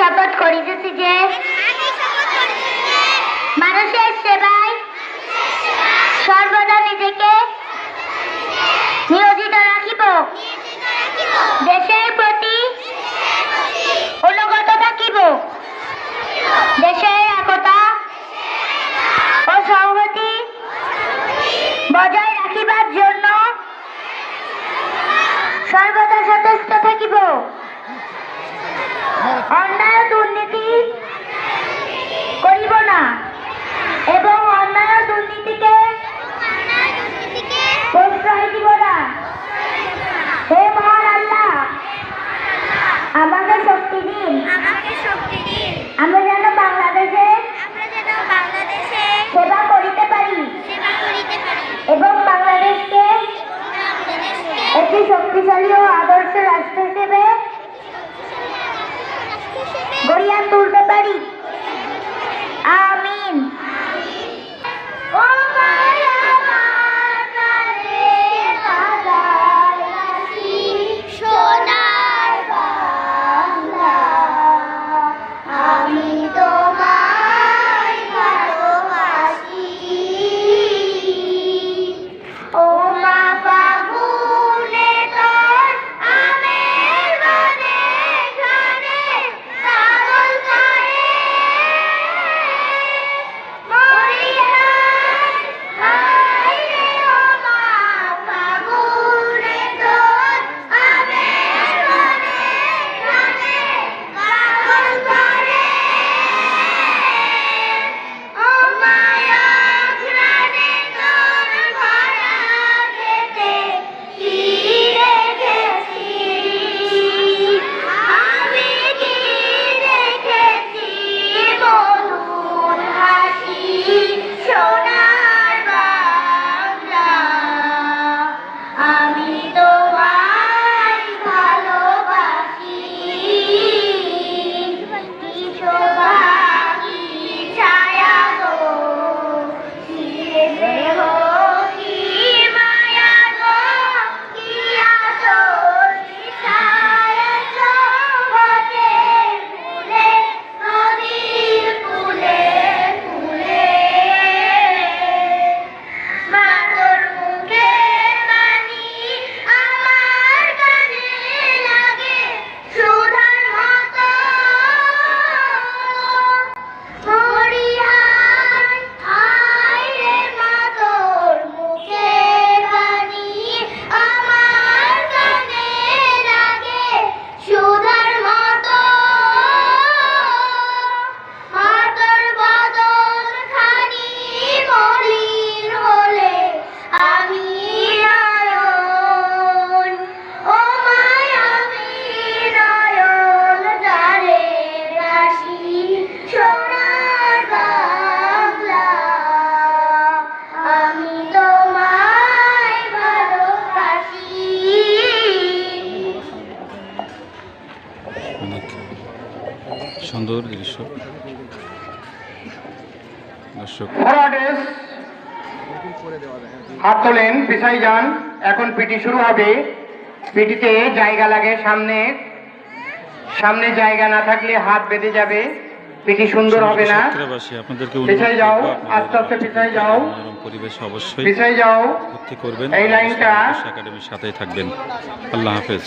শপথ করিতেছি যে মানুষের সেবায় সর্বদা নিজেকে নিয়োজিত রাখিব, দেশের প্রতি অনুগত থাকিব, দেশের একতা ও সংহতি বজায় রাখিবার জন্য সর্বদা সচেষ্ট থাকিব, অন্যায় দুর্নীতি করিব না এবং অন্যায় দুর্নীতিকে প্রশ্রয় দিব না। হে মহান আল্লাহ, আমাকে শক্তি দিন, আমরা যেন বাংলাদেশে সেবা করিতে পারি এবং বাংলাদেশকে একটি শক্তিশালী ও আদর্শ রাষ্ট্র হিসেবে গড়িয়া তুলতে পারি। আমিন। সুন্দর দৃশ্য দর্শক। হাত তোলেন, পিছাই যান। এখন পিটি শুরু হবে। পিটিতে জায়গা লাগে, সামনে জায়গা না থাকলে হাত বেঁধে যাবে, পিটি সুন্দর হবে না। আপনাদেরকে পিছাই যাও, আস্তে আস্তে পিছাই যাও, পরিবেশ অবশ্যই পিছাই যাও। ভর্তি করবেন, এই লাইনটা একাডেমির সাথেই থাকবেন। আল্লাহ হাফেজ।